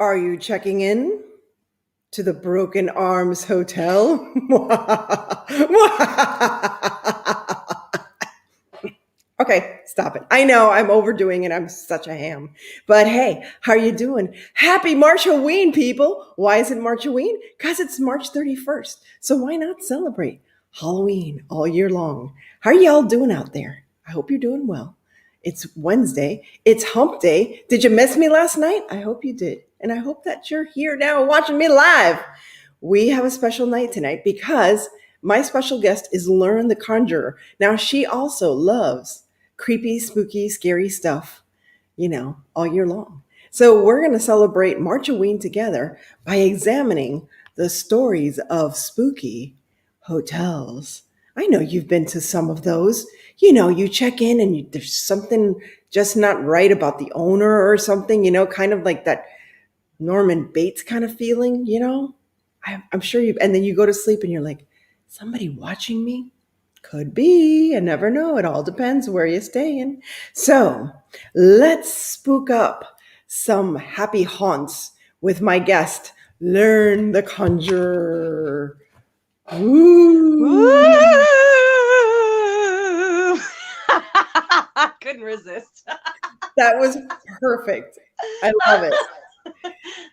Are you checking in to the Broken Arms Hotel? Okay, stop it. I know I'm overdoing it. I'm such a ham. But hey, how are you doing? Happy Marchoween, people. Why is it Marchoween? Because it's March 31st. So why not celebrate Halloween all year long? How are y'all doing out there? I hope you're doing well. It's Wednesday. It's hump day. Did you miss me last night? I hope you did. And I hope that you're here now watching me live. We have a special night tonight because my special guest is Lern the Conjurer. Now, she also loves creepy, spooky, scary stuff, all year long. So we're going to celebrate Marchoween together by examining the stories of spooky hotels. I know you've been to some of those. You check in and there's something just not right about the owner or something, kind of like that Norman Bates kind of feeling, I'm sure and then you go to sleep and you're like, somebody watching me? Could be. I never know. It all depends where you're staying. So let's spook up some happy haunts with my guest, Lern the Conjurer. Ooh. I couldn't resist. That was perfect. I love it.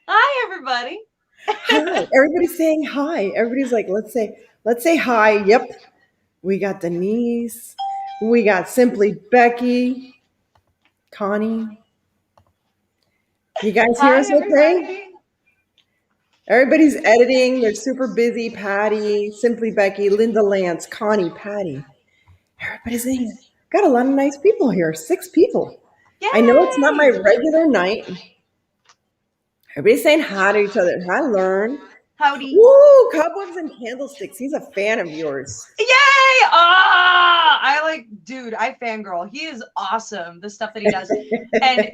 Hi, everybody. Hi. Everybody's saying hi. Everybody's like, let's say hi. Yep. We got Denise. We got Simply Becky. Connie. You guys hear us okay? Everybody's editing. They're super busy. Patty, Simply Becky, Linda Lance, Connie, Patty. Everybody's in. Got a lot of nice people here. 6 people. Yay! I know it's not my regular night. Everybody's saying hi to each other. Hi, Lern. Howdy. Woo! Cobwebs and Candlesticks. He's a fan of yours. Yay! Dude, I fangirl. He is awesome, the stuff that he does. And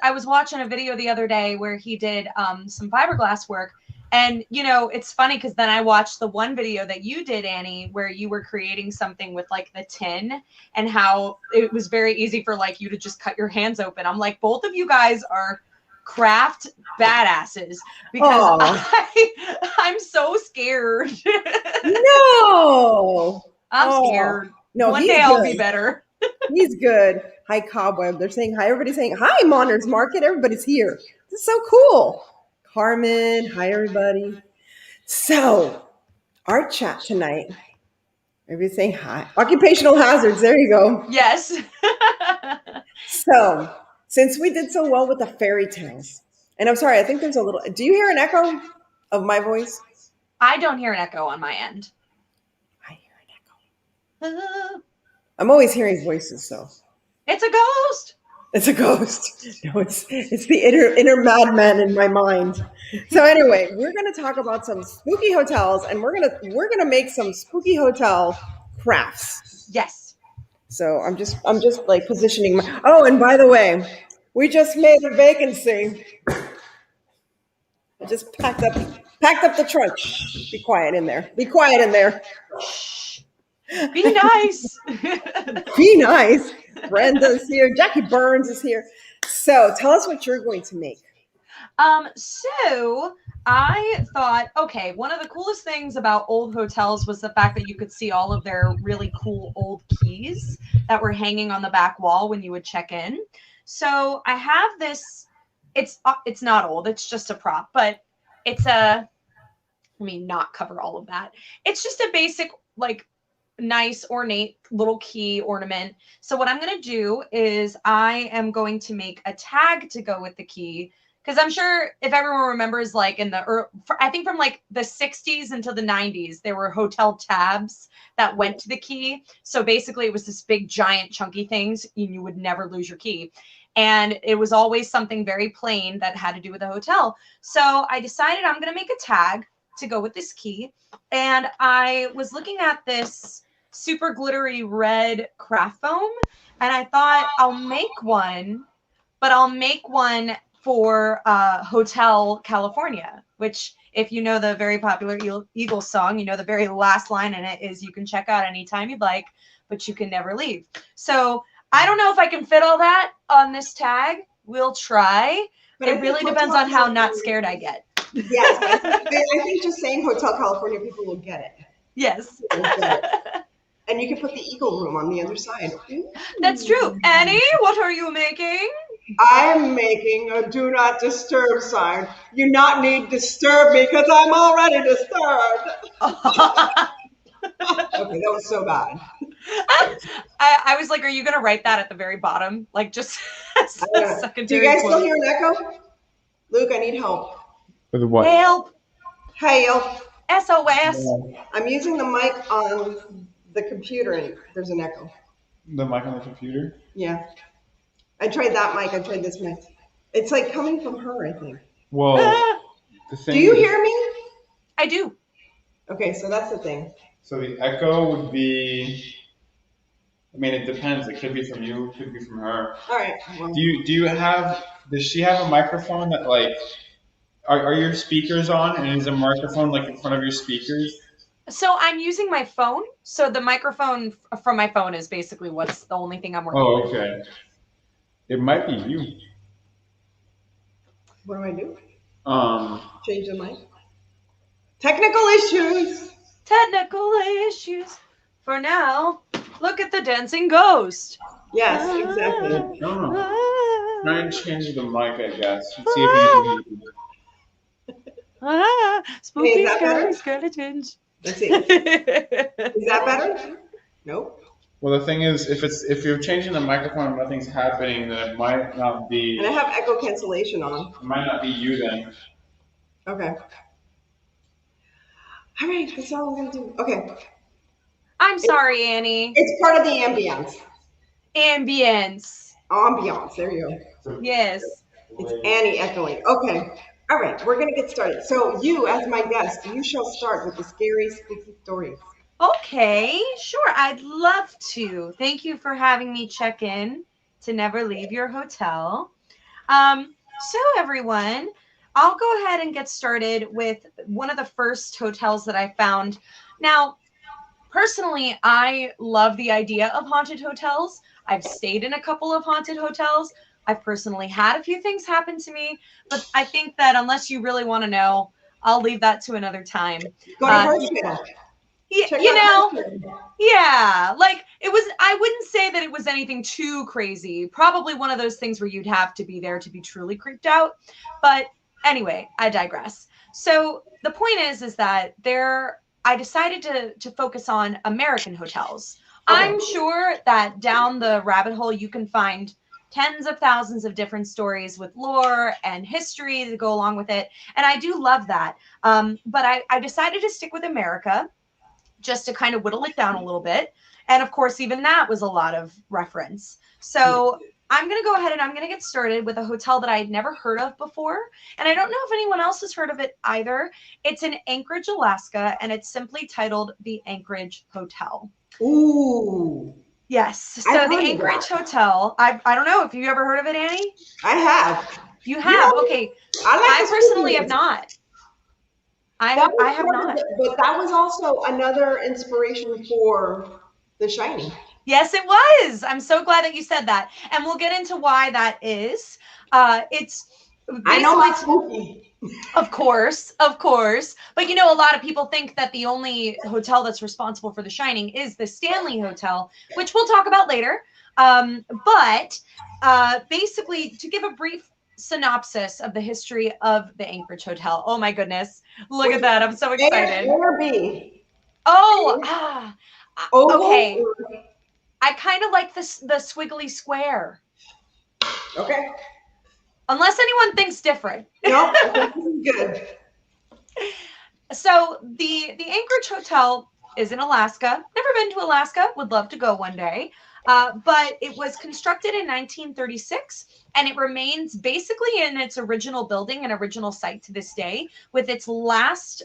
I was watching a video the other day where he did some fiberglass work. And, it's funny because then I watched the one video that you did, Annie, where you were creating something with like the tin and how it was very easy for like you to just cut your hands open. I'm like, both of you guys are craft badasses because I'm so scared. No, I'm scared. No, one day I'll be better. He's good. Hi, Cobweb. They're saying hi. Everybody's saying hi, Moners Market. Everybody's here. This is so cool. Carmen, hi, everybody. So, our chat tonight. Everybody's saying hi. Occupational hazards. There you go. Yes. So, since we did so well with the fairy tales, and I'm sorry, I think there's a little. Do you hear an echo of my voice? I don't hear an echo on my end. I hear an echo. I'm always hearing voices, so. It's a ghost. It's a ghost. No, it's the inner madman in my mind. So anyway, we're going to talk about some spooky hotels, and we're gonna make some spooky hotel crafts. Yes. So I'm just like positioning my. Oh, and by the way, we just made a vacancy. I just packed up the trunk. Shh, be quiet in there. Be quiet in there. Be nice. Be nice. Brenda's here. Jackie Burns is here. So tell us what you're going to make. So I thought, okay, one of the coolest things about old hotels was the fact that you could see all of their really cool old keys that were hanging on the back wall when you would check in. So I have this, it's not old, it's just a prop, but it's let me not cover all of that. It's just a basic, like, nice ornate little key ornament. So what I'm going to do is I am going to make a tag to go with the key, because I'm sure if everyone remembers, like I think from like the 60s until the 90s, there were hotel tabs that went to the key. So basically it was this big giant chunky things and you would never lose your key. And it was always something very plain that had to do with the hotel. So I decided I'm going to make a tag to go with this key. And I was looking at this super glittery red craft foam, and I thought I'll make one, but I'll make one for Hotel California, which if you know the very popular Eagles song, you know the very last line in it is, you can check out anytime you'd like, but you can never leave. So I don't know if I can fit all that on this tag. We'll try. But I It think really Hotel depends on how not California- scared I get. Yes, I think just saying Hotel California, people will get it. Yes. People will get it. And you can put the eagle room on the other side. That's true. Annie, what are you making? I'm making a do not disturb sign. You not need disturb me because I'm already disturbed. Okay, that was so bad. I was like, are you going to write that at the very bottom? Like just as a Do you secondary guys still quote. hear an echo? Luke, I need help. With what? Help. Hey, SOS. I'm using the mic on the computer and there's an echo. The mic on the computer? Yeah. I tried that mic, I tried this mic. It's like coming from her, I think. Well, the thing Do you is- hear me? I do. Okay, so that's the thing. So the echo would be. I mean, it depends. It could be from you. It could be from her. All right. Well, Do you have? Does she have a microphone that like? Are your speakers on? And is a microphone like in front of your speakers? So I'm using my phone. So the microphone from my phone is basically what's the only thing I'm working Oh, with. okay. It might be you. what do I do? Um. Change the mic? Technical issues. Technical issues. For now, look at the dancing ghost. Yes, exactly. I don't know. Try and change the mic, I guess. And see if you Spooky, Hey, is that better? skeletons. Let's see. Is that better? Nope. Well, the thing is, if you're changing the microphone and nothing's happening, then it might not be. And I have echo cancellation on. It might not be you then. Okay. All right, that's all I'm gonna do. Okay. I'm sorry, Annie. It's part of the ambience. Ambience. Ambiance. There you go. Yes. It's Annie echoing. Okay. All right, we're gonna get started. So you, as my guest, you shall start with the scary, spooky stories. Okay, sure. I'd love to. Thank you for having me check in to Never Leave Your Hotel. So everyone, I'll go ahead and get started with one of the first hotels that I found. Now, personally, I love the idea of haunted hotels. I've stayed in a couple of haunted hotels. I've personally had a few things happen to me, but I think that unless you really want to know, I'll leave that to another time. Go to Marchoween. Check You know, out Marchoween. yeah, like it was, I wouldn't say that it was anything too crazy. Probably one of those things where you'd have to be there to be truly creeped out. But anyway, I digress. So the point is that I decided to focus on American hotels. Okay. I'm sure that down the rabbit hole, you can find tens of thousands of different stories with lore and history to go along with it. And I do love that. But I decided to stick with America just to kind of whittle it down a little bit. And of course, even that was a lot of reference. So I'm going to go ahead and I'm going to get started with a hotel that I had never heard of before. And I don't know if anyone else has heard of it either. It's in Anchorage, Alaska, and it's simply titled the Anchorage Hotel. Ooh. Yes. So I've the heard of Anchorage that. Hotel, I don't know if you ever heard of it, Annie? I have. You have? Yeah. Okay. I I personally have not. I have not. But that was also another inspiration for The Shining. Yes, it was. I'm so glad that you said that. And we'll get into why that is. It's I know my basically, spooky. of course. But you know, a lot of people think that the only hotel that's responsible for The Shining is the Stanley Hotel, which we'll talk about later. But basically, to give a brief synopsis of the history of the Anchorage Hotel. Oh my goodness. Look at that. I'm so excited. A or B? Oh, Oval okay. or- I kind of like the squiggly square. Okay. Unless anyone thinks different. Nope. This is good. So the Anchorage Hotel is in Alaska. Never been to Alaska. Would love to go one day. But it was constructed in 1936, and it remains basically in its original building and original site to this day, with its last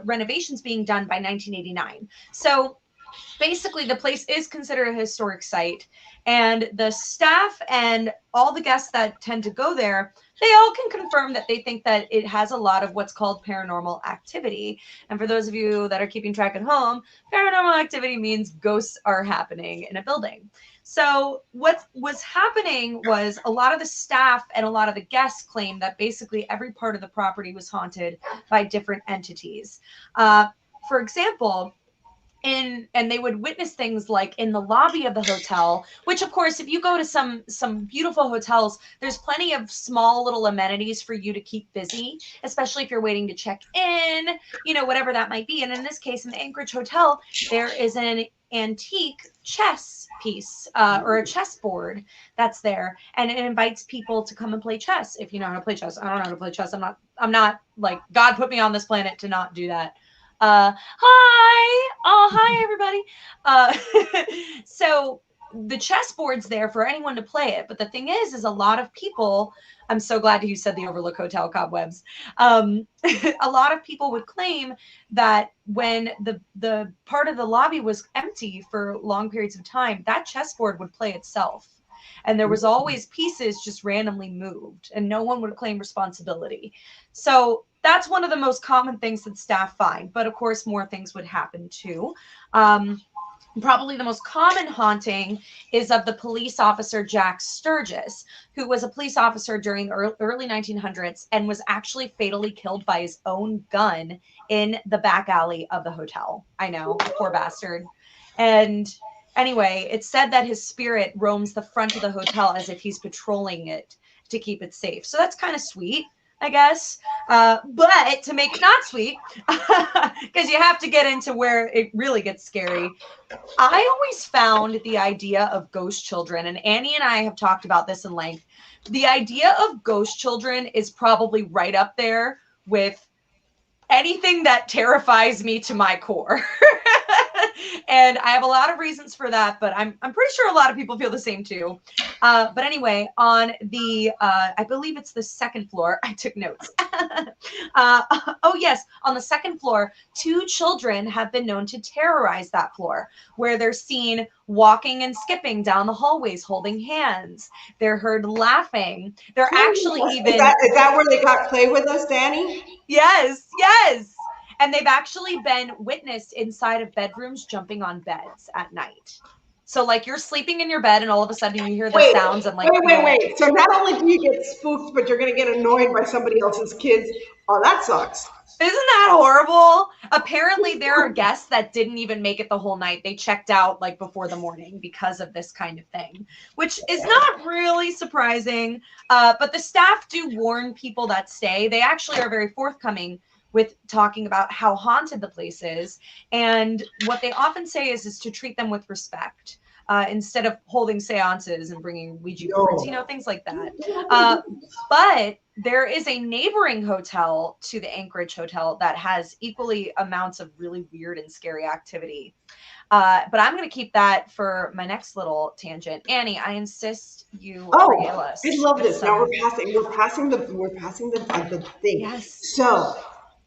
renovations being done by 1989. So basically, the place is considered a historic site, and the staff and all the guests that tend to go there, they all can confirm that they think that it has a lot of what's called paranormal activity. And for those of you that are keeping track at home, paranormal activity means ghosts are happening in a building. So what was happening was a lot of the staff and a lot of the guests claimed that basically every part of the property was haunted by different entities. For example, and they would witness things like in the lobby of the hotel, which of course if you go to some beautiful hotels, there's plenty of small little amenities for you to keep busy, especially if you're waiting to check in, whatever that might be. And in this case, in the Anchorage Hotel, there is an antique chess piece, or a chessboard that's there, and it invites people to come and play chess. If you know how to play chess. I don't know how to play chess. I'm not like, God put me on this planet to not do that. Hi. Oh, hi, everybody. So the chessboard's there for anyone to play it. But the thing is a lot of people, I'm so glad you said the Overlook Hotel cobwebs. A lot of people would claim that when the part of the lobby was empty for long periods of time, that chessboard would play itself. And there was always pieces just randomly moved, and no one would claim responsibility. So that's one of the most common things that staff find. But of course, more things would happen too. Probably the most common haunting is of the police officer Jack Sturgis, who was a police officer during the early 1900s and was actually fatally killed by his own gun in the back alley of the hotel. I know, poor bastard. And anyway, it's said that his spirit roams the front of the hotel as if he's patrolling it to keep it safe. So that's kind of sweet, I guess. But to make it not sweet, because you have to get into where it really gets scary, I always found the idea of ghost children, and Annie and I have talked about this in length. The idea of ghost children is probably right up there with anything that terrifies me to my core. And I have a lot of reasons for that, but I'm pretty sure a lot of people feel the same too. But anyway, on the, I believe it's the second floor, I took notes. Oh yes, on the second floor, 2 children have been known to terrorize that floor, where they're seen walking and skipping down the hallways, holding hands. They're heard laughing. They're actually even... Is that where they got Play With Us, Danny? Yes, yes. And they've actually been witnessed inside of bedrooms jumping on beds at night. So like you're sleeping in your bed and all of a sudden you hear the sounds and like... Wait. So not only do you get spooked, but you're going to get annoyed by somebody else's kids. Oh, that sucks. Isn't that horrible? Apparently there are guests that didn't even make it the whole night. They checked out like before the morning because of this kind of thing, which is not really surprising. But the staff do warn people that stay. They actually are very forthcoming with talking about how haunted the place is. And what they often say is to treat them with respect. Instead of holding seances and bringing Ouija boards, things like that. But there is a neighboring hotel to the Anchorage Hotel that has equally amounts of really weird and scary activity. But I'm going to keep that for my next little tangent. Annie, I insist you regale us. I love this. Now we're passing the thing. Yes. So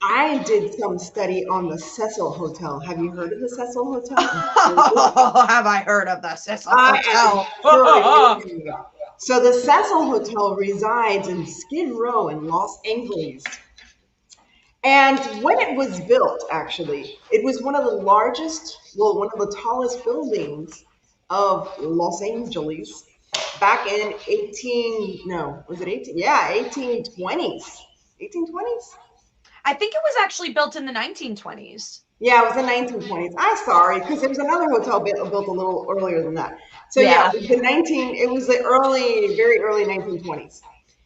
I did some study on the Cecil Hotel. Have you heard of the Cecil Hotel? Oh, have I heard of the Cecil Hotel? So the Cecil Hotel resides in Skid Row in Los Angeles. And when it was built, actually, it was one of the tallest buildings of Los Angeles back in 1820s. 1820s? I think it was actually built in the 1920s. Yeah, it was the 1920s. I'm sorry, because there was another hotel built a little earlier than that. So yeah, it was the very early 1920s.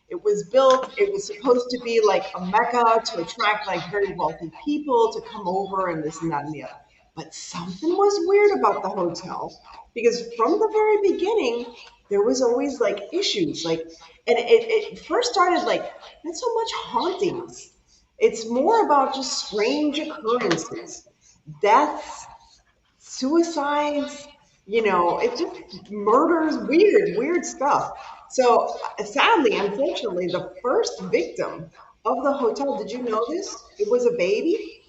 It was built, it was supposed to be like a mecca to attract like very wealthy people to come over and this and that and the other. But something was weird about the hotel, because from the very beginning, there was always like issues. And it first started like not so much hauntings. It's more about just strange occurrences, deaths, suicides, it's just murders, weird stuff. So sadly, unfortunately, the first victim of the hotel, did you know this? It was a baby.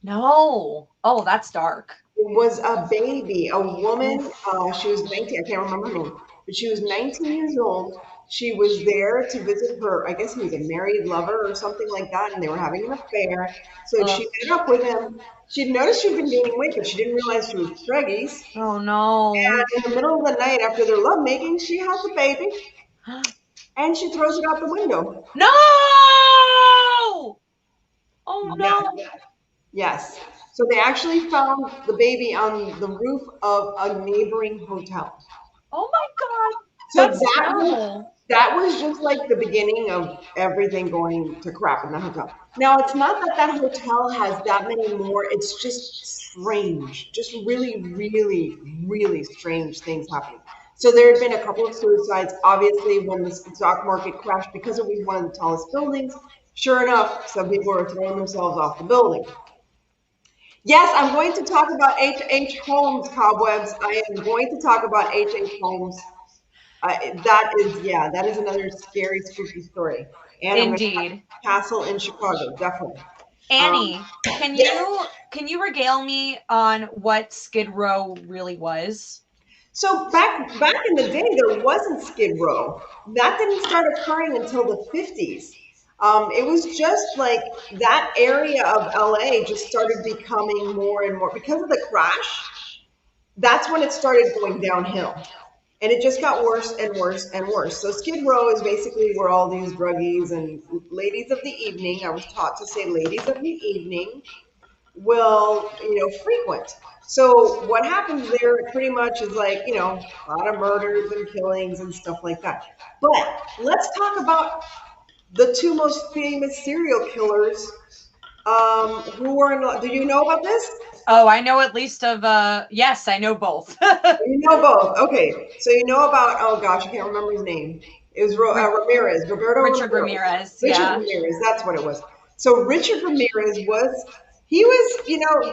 No. Oh, that's dark. It was a baby, a woman. She was 19. I can't remember her name, but she was 19 years old. She was there to visit her, I guess he was a married lover or something like that, and they were having an affair. So Ugh. she met up with him. She'd noticed she'd been gaining weight, but she didn't realize she was preggies. Oh no. And in the middle of the night, after their lovemaking, she has a baby and she throws it out the window. No! Oh no. Yes. So they actually found the baby on the roof of a neighboring hotel. Oh my god. So That's terrible. that was just like the beginning of everything going to crap in the hotel. Now, it's not that that hotel has that many more. It's just strange, just really, really, really strange things happening. So there had been a couple of suicides. Obviously, when the stock market crashed, because it was one of the tallest buildings, sure enough, some people were throwing themselves off the building. Yes, I'm going to talk about H.H. Holmes, cobwebs. I am going to talk about H.H. Holmes. That is another scary, spooky story. And I'm going to Indeed. Castle in Chicago, definitely. Annie, can yes. you regale me on what Skid Row really was? So back in the day, there wasn't Skid Row. That didn't start occurring until the 50s. It was just like that area of LA just started becoming more and more because of the crash. That's when it started going downhill. And it just got worse and worse and worse. So Skid Row is basically where all these druggies and ladies of the evening, I was taught to say ladies of the evening, will, frequent. So what happens there pretty much is like, a lot of murders and killings and stuff like that. But let's talk about the two most famous serial killers who were in, do you know about this? Oh, I know at least of, yes, I know both. You know both. Okay. So you know about, oh gosh, I can't remember his name. It was Ramirez, Roberto Richard Ramirez. Ramirez, yeah. Richard Ramirez, that's what it was. So Richard Ramirez he was,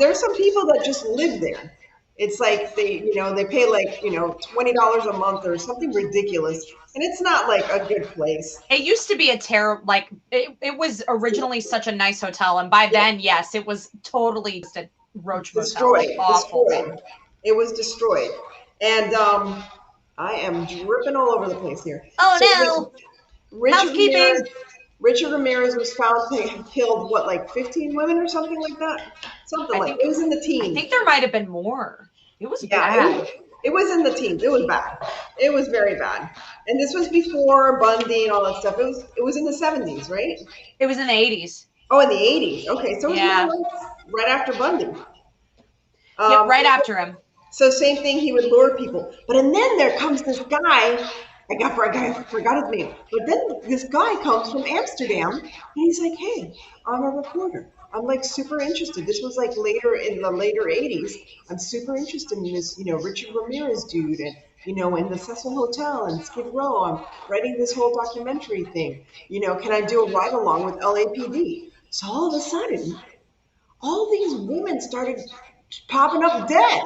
there's some people that just live there. It's like they pay like, $20 a month or something ridiculous. And it's not like a good place. It used to be a it was originally such a nice hotel. And by then, yes, it was totally just a roach motel. Destroyed. Awful. Destroyed. It was destroyed. And I am dripping all over the place here. Oh So no! Housekeeping. Richard Ramirez was found to have killed like 15 women or something like that. It was in the teens. I think there might have been more. It was bad. It was in the teens. It was bad. It was very bad. And this was before Bundy and all that stuff. It was in the 70s, right? It was in the 80s. Oh, in the 80s. Okay, so it was right after Bundy. Right after him. So same thing, he would lure people. But and then there comes this guy, I forgot his name. But then this guy comes from Amsterdam, and he's like, hey, I'm a reporter. I'm like super interested. This was like in the later 80s. I'm super interested in this, Richard Ramirez dude, and in the Cecil Hotel and Skid Row. I'm writing this whole documentary thing. Can I do a ride along with LAPD? So all of a sudden, all these women started popping up dead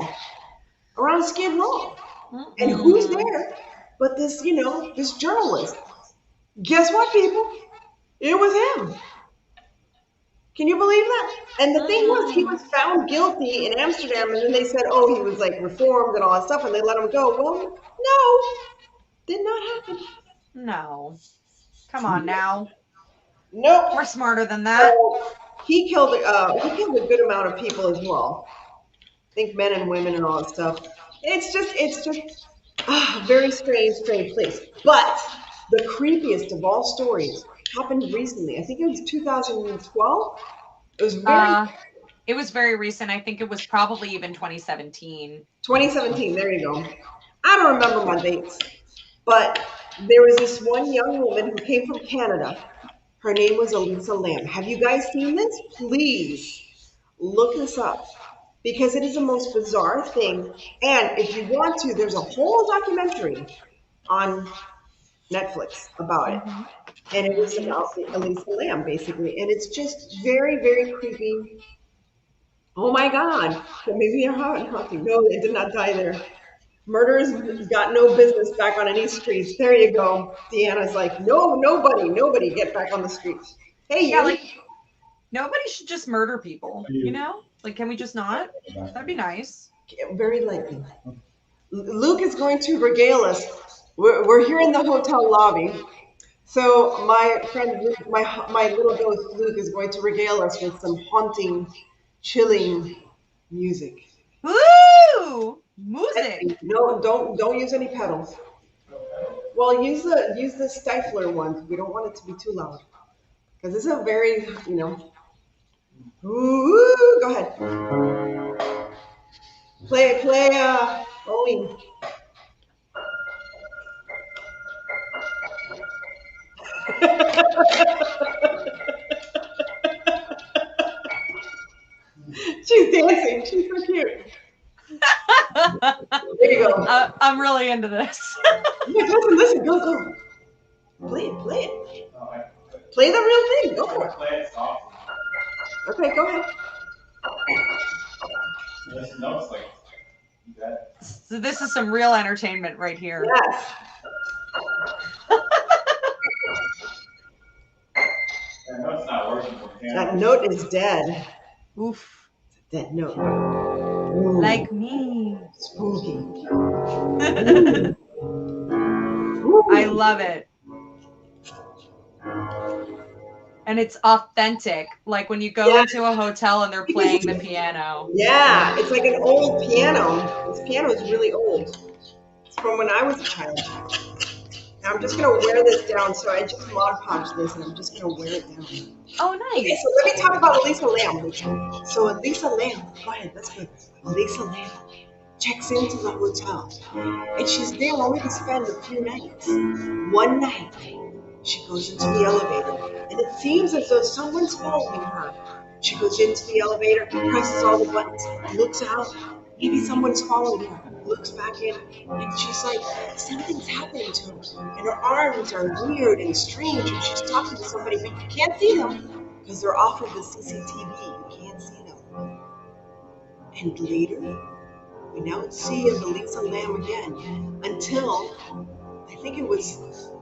around Skid Row. And who's there but this, this journalist? Guess what, people? It was him. Can you believe that? And the thing was, he was found guilty in Amsterdam, and then they said, oh, he was like reformed and all that stuff, and they let him go. Well, no, did not happen. No. Come on now. Nope. We're smarter than that. So he killed a good amount of people as well. I think men and women and all that stuff. It's just very strange place. But the creepiest of all stories happened recently. I think it was 2012. It was very recent. I think it was probably even 2017. 2017, there you go. I don't remember my dates. But there was this one young woman who came from Canada. Her name was Elisa Lam. Have you guys seen this? Please look this up. Because it is the most bizarre thing. And if you want to, there's a whole documentary on Netflix about it. And it is about Elisa Lam, basically. And it's just very, very creepy. Oh my God. So maybe you're haunting. No, it did not die there. Murderers got no business back on any streets. There you go. Deanna's like, no, nobody get back on the streets. Hey, yeah, nobody should just murder people, Like, can we just not? That'd be nice. Very likely. Luke is going to regale us We're here in the hotel lobby. So my friend, my little ghost Luke is going to regale us with some haunting, chilling music. Woo! Music. No, don't use any pedals. Well, use the stifler ones. We don't want it to be too loud because it's a very Ooh, go ahead. Play Halloween. She's dancing. She's so cute. There you go. I'm really into this. Listen, go. Play it. Play the real thing. Go for it. Play it soft. Okay, go ahead. Listen, no, it's like that. So this is some real entertainment right here. Yes. That note's not working for him. That note is dead. Oof. Dead note. Ooh, Like me. spooky. I love it. And it's authentic. Like when you go into a hotel and they're playing the piano. Yeah, it's like an old piano. This piano is really old. It's from when I was a child. Now I'm just gonna wear this down. So I just Mod Podge this, and I'm just gonna wear it down. Oh, Okay, nice. so let me talk about Elisa Lamb. So Elisa Lamb, go ahead, that's good. Elisa Lamb checks into the hotel, and she's there only to spend a few nights. One night, she goes into the elevator, and it seems as though someone's following her. She goes into the elevator, presses all the buttons, looks out. Maybe someone's following her. Looks back in, and she's like, something's happening to her. And her arms are weird and strange, and she's talking to somebody, but you can't see them because they're off of the CCTV. You can't see them. And later, we now see Elisa Lamb again until I think it was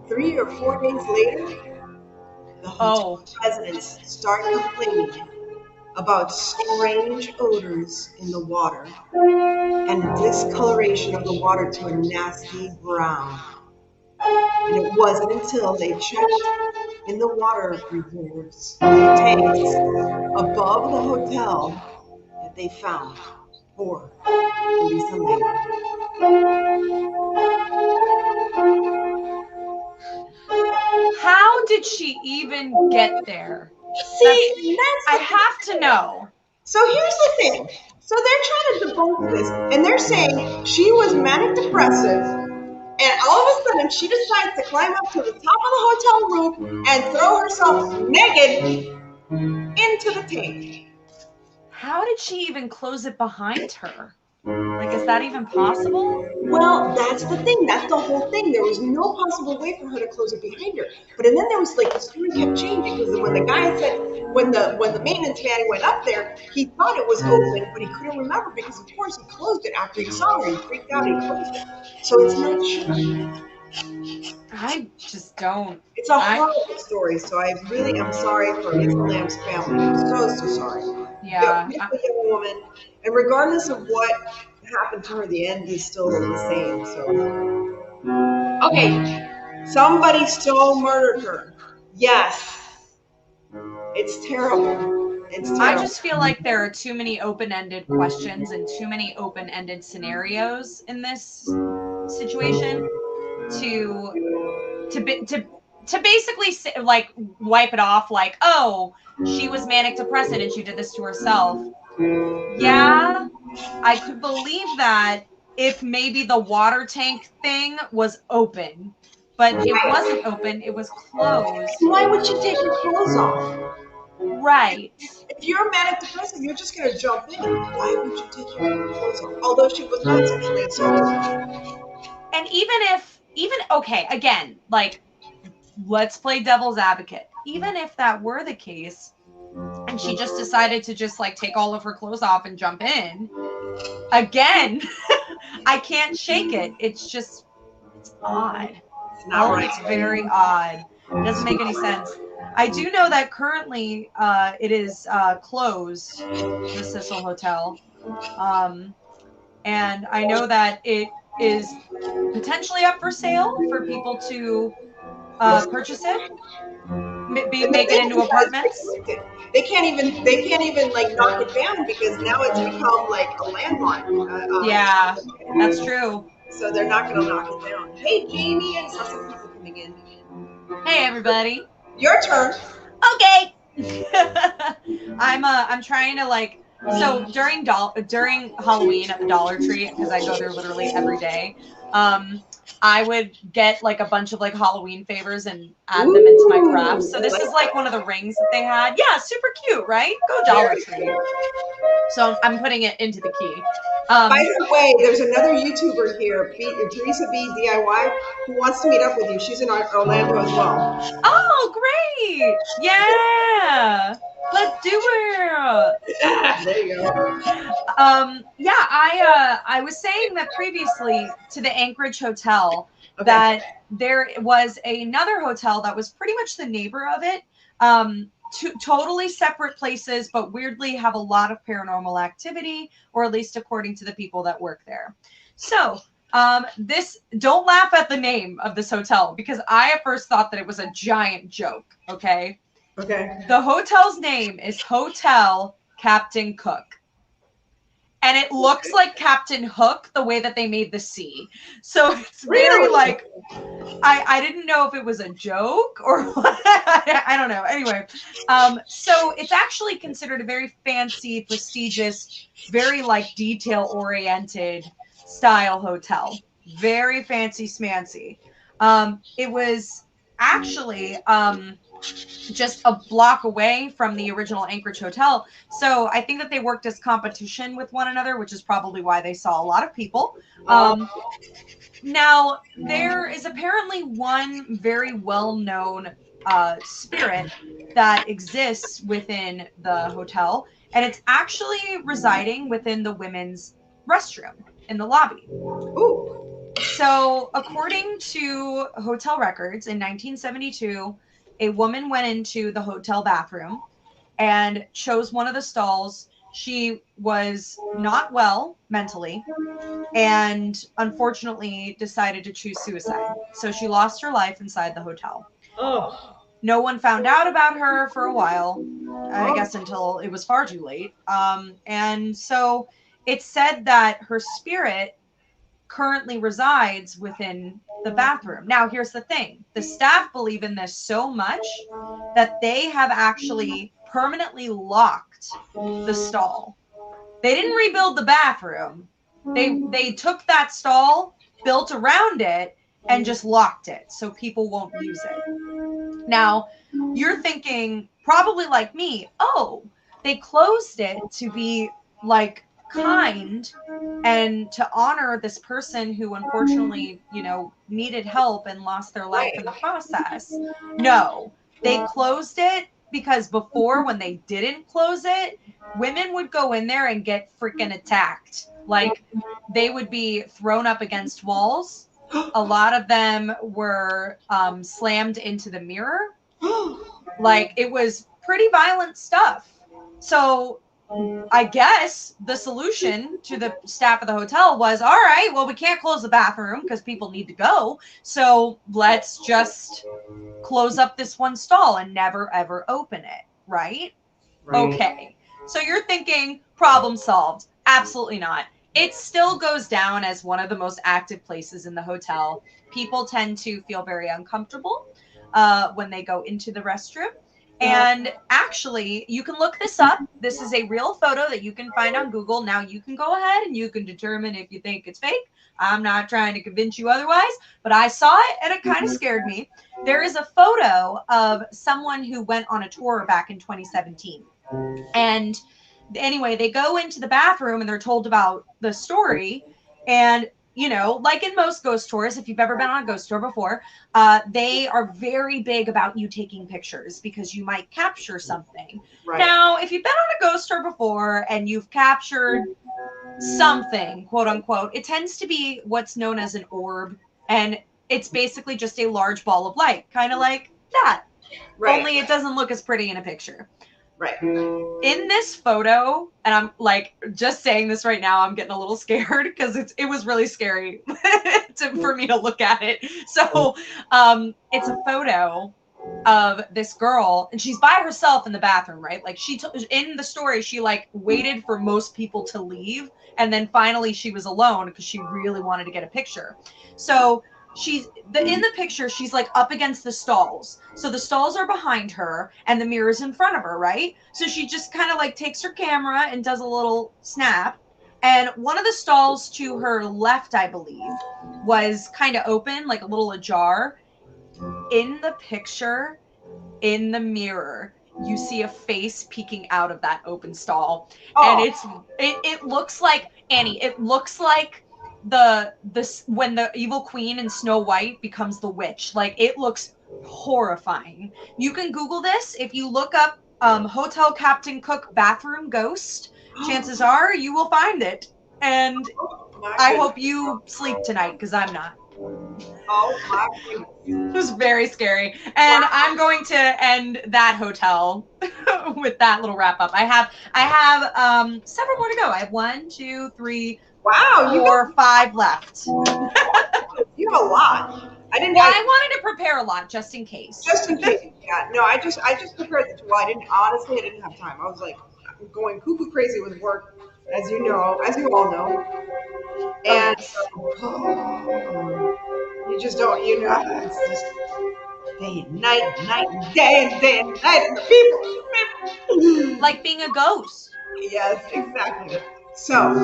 3 or 4 days later, the hotel residents start complaining about strange odors in the water and discoloration of the water to a nasty brown. And it wasn't until they checked in the water reserves, the tanks above the hotel, that they found poor Elisa Lamb. How did she even get there? See, I have to know. So here's the thing. So they're trying to debunk this, and they're saying she was manic depressive, and all of a sudden she decides to climb up to the top of the hotel roof and throw herself naked into the tank. How did she even close it behind her? Like, is that even possible? Well, that's the thing. That's the whole thing. There was no possible way for her to close it behind her. But and then there was like the story kept changing because when the guy said when the maintenance man went up there, he thought it was open, but he couldn't remember because of course he closed it after he saw her. He freaked out. He closed it. So it's not sure. I just don't. It's a horrible story. So I really am sorry for Elisa Lamb's family. I'm so sorry. Yeah. Beautiful young woman, and regardless of what happened to her, the end is still the same. So, okay, somebody stole murdered her. Yes, it's terrible. It's terrible. I just feel like there are too many open-ended questions and too many open-ended scenarios in this situation to basically like wipe it off like, oh, she was manic depressive and she did this to herself. Yeah, I could believe that if maybe the water tank thing was open, but it wasn't open, it was closed. Why would you take your clothes off? Right. If you're manic depressive, you're just gonna jump in. Why would you take your clothes off? Although she was not sexually assaulted. And even okay, again, like, let's play devil's advocate. Even if that were the case, and she just decided to just like take all of her clothes off and jump in, again, I can't shake it. It's odd. It's not right. It's very odd. It doesn't make any sense. I do know that currently it is closed, the Cecil Hotel. And I know that is potentially up for sale for people to purchase it, make it into apartments. They can't even like knock it down because now it's become like a landmark. Yeah, that's true. So they're not going to knock it down. Hey, Jamie, I saw some people coming in. Hey, everybody. Your turn. Okay. I'm trying to like. So during Halloween at the Dollar Tree, because I go there literally every day, I would get like a bunch of like Halloween favors and add them into my crafts. So this is like one of the rings that they had. Yeah, super cute, right? Go Dollar Tree. So I'm putting it into the key. By the way, there's another YouTuber here, Teresa B DIY, who wants to meet up with you. She's in Orlando as well. Oh, great! Yeah, let's do it. There you go. Yeah, I was saying that previously to the Anchorage Hotel that there was another hotel that was pretty much the neighbor of it. Two totally separate places, but weirdly have a lot of paranormal activity, or at least according to the people that work there. So don't laugh at the name of this hotel, because I at first thought that it was a giant joke. Okay. The hotel's name is Hotel Captain Cook. And it looks like Captain Hook, the way that they made the sea. So it's very like, I didn't know if it was a joke or what. I don't know. Anyway, so it's actually considered a very fancy, prestigious, very like detail-oriented style hotel. Very fancy smancy. It was actually just a block away from the original Anchorage Hotel. So I think that they worked as competition with one another, which is probably why they saw a lot of people. Now, there is apparently one very well-known spirit that exists within the hotel, and it's actually residing within the women's restroom in the lobby. Ooh. So, according to hotel records, in 1972, a woman went into the hotel bathroom and chose one of the stalls. She was not well mentally and unfortunately decided to choose suicide. So she lost her life inside the hotel. Oh. No one found out about her for a while, I guess until it was far too late. And so it's said that her spirit currently resides within the bathroom. Now, here's the thing. The staff believe in this so much that they have actually permanently locked the stall. They didn't rebuild the bathroom. They took that stall, built around it, and just locked it so people won't use it. Now, you're thinking, probably like me, oh, they closed it to be like kind and to honor this person who unfortunately, needed help and lost their life in the process. No, they closed it because before, when they didn't close it, women would go in there and get freaking attacked. Like, they would be thrown up against walls. A lot of them were slammed into the mirror. Like, it was pretty violent stuff. So I guess the solution to the staff of the hotel was, all right, well, we can't close the bathroom because people need to go. So let's just close up this one stall and never, ever open it. Right? Okay. So you're thinking, problem solved. Absolutely not. It still goes down as one of the most active places in the hotel. People tend to feel very uncomfortable when they go into the restroom. And actually, you can look this up. This is a real photo that you can find on Google. Now, you can go ahead and you can determine if you think it's fake. I'm not trying to convince you otherwise, but I saw it and it kind of scared me. There is a photo of someone who went on a tour back in 2017. And anyway, they go into the bathroom and they're told about the story. And like in most ghost tours, if you've ever been on a ghost tour before, they are very big about you taking pictures because you might capture something. Right. Now, if you've been on a ghost tour before and you've captured something, quote unquote, it tends to be what's known as an orb. And it's basically just a large ball of light, kind of like that. Right. Only it doesn't look as pretty in a picture. Right. In this photo, and I'm like just saying this right now, I'm getting a little scared because it was really scary for me to look at it. So it's a photo of this girl, and she's by herself in the bathroom, right? Like in the story, she like waited for most people to leave, and then finally she was alone because she really wanted to get a picture. So in the picture, she's like up against the stalls. So the stalls are behind her and the mirror's in front of her, right? So she just kind of like takes her camera and does a little snap. And one of the stalls to her left, I believe, was kind of open, like a little ajar. In the picture, in the mirror, you see a face peeking out of that open stall. And it looks like, Annie, it looks like when the evil queen in Snow White becomes the witch. Like, it looks horrifying. You can Google this. If you look up Hotel Captain Cook bathroom ghost, chances are you will find it. And I hope you sleep tonight, because I'm not. Oh my goodness. It was very scary. And I'm going to end that hotel with that little wrap up. I have several more to go. I have 1, 2, 3, Wow, 4, 5 left. You have a lot. I wanted to prepare a lot just in case. Just in case. Yeah. No, I just prepared the 2. I didn't have time. I was like going cuckoo crazy with work, as you all know. And you just don't, it's just day and night, night and day and day and night, and the people. Like being a ghost. Yes, exactly. So,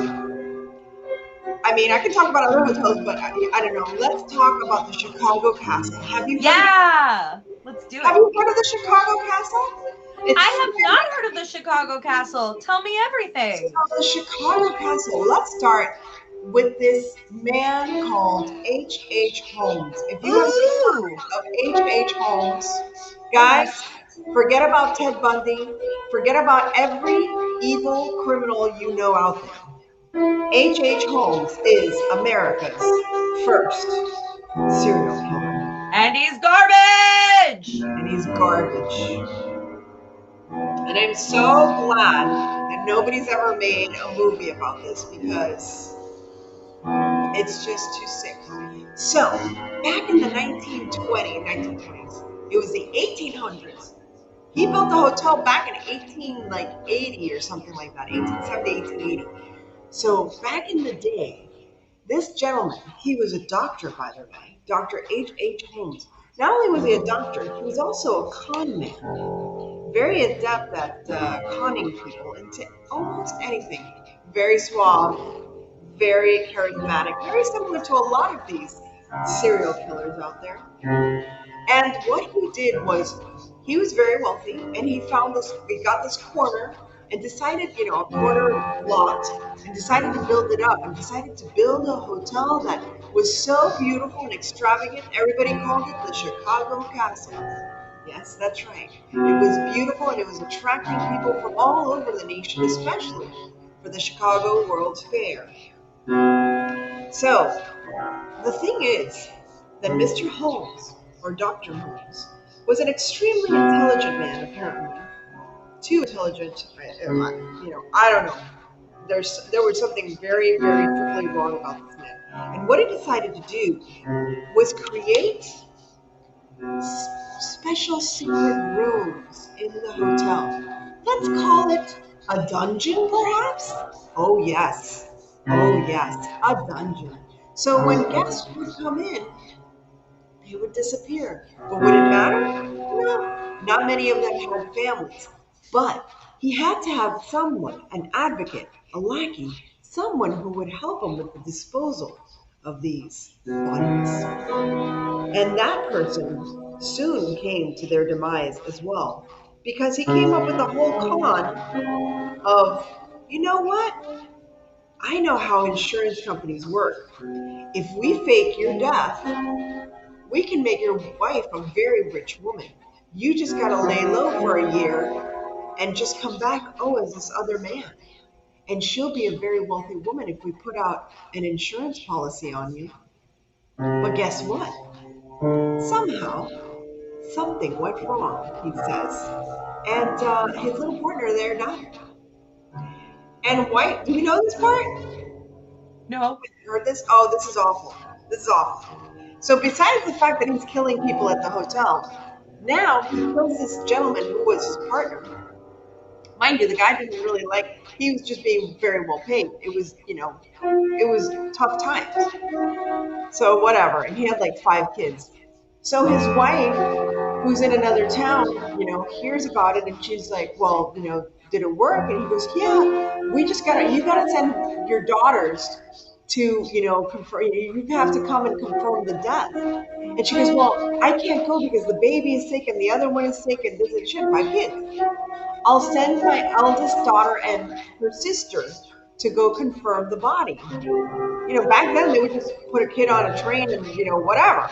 I mean, I can talk about other hotels, but I don't know. Let's talk about the Chicago Castle. Have you? Let's do it. Have you heard of the Chicago Castle? I have not heard of the Chicago Castle. Tell me everything. So the Chicago Castle. Let's start with this man called H.H. Holmes. If you have heard of H.H. Holmes, guys, forget about Ted Bundy. Forget about every evil criminal you know out there. H.H. Holmes is America's first serial killer. And he's garbage! And I'm so glad that nobody's ever made a movie about this, because it's just too sick. So, back in the 1920s, it was the 1800s. He built the hotel back in 1880 or something like that, 1870, 1880. So back in the day, this gentleman, he was a doctor, by the way, Dr. H.H. Holmes. Not only was he a doctor, he was also a con man. Very adept at conning people into almost anything. Very suave, very charismatic, very similar to a lot of these serial killers out there. And what he did was, he was very wealthy, and he got this corner and decided, a corner lot, and decided to build it up, and decided to build a hotel that was so beautiful and extravagant, everybody called it the Chicago Castle. Yes, that's right. It was beautiful, and it was attracting people from all over the nation, especially for the Chicago World's Fair. So, the thing is that Mr. Holmes, or Dr. Holmes, was an extremely intelligent man, apparently. Too intelligent, I don't know. There was something very, very truly wrong about this man. And what he decided to do was create special secret rooms in the hotel. Let's call it a dungeon, perhaps? Oh yes, a dungeon. So when guests would come in, they would disappear. But would it matter? No, not many of them had families. But he had to have someone, an advocate, a lackey, someone who would help him with the disposal of these bodies. And that person soon came to their demise as well, because he came up with a whole con of, you know what? I know how insurance companies work. If we fake your death, we can make your wife a very rich woman. You just gotta lay low for a year and just come back, as this other man. And she'll be a very wealthy woman if we put out an insurance policy on you. But guess what? Somehow, something went wrong, he says. And his little partner there died. And White, do we know this part? No. Heard this? Oh, this is awful. This is awful. So besides the fact that he's killing people at the hotel, now he kills this gentleman who was his partner. Mind you, the guy didn't really like, he was just being very well paid. It was, it was tough times. So whatever. And he had like 5 kids. So his wife, who's in another town, hears about it and she's like, well, did it work? And he goes, yeah, you gotta send your daughters to, confirm, you have to come and confirm the death. And she goes, well, I can't go because the baby is sick and the other one is sick and this and shit, 5 kids. I'll send my eldest daughter and her sister to go confirm the body. Back then they would just put a kid on a train and, whatever.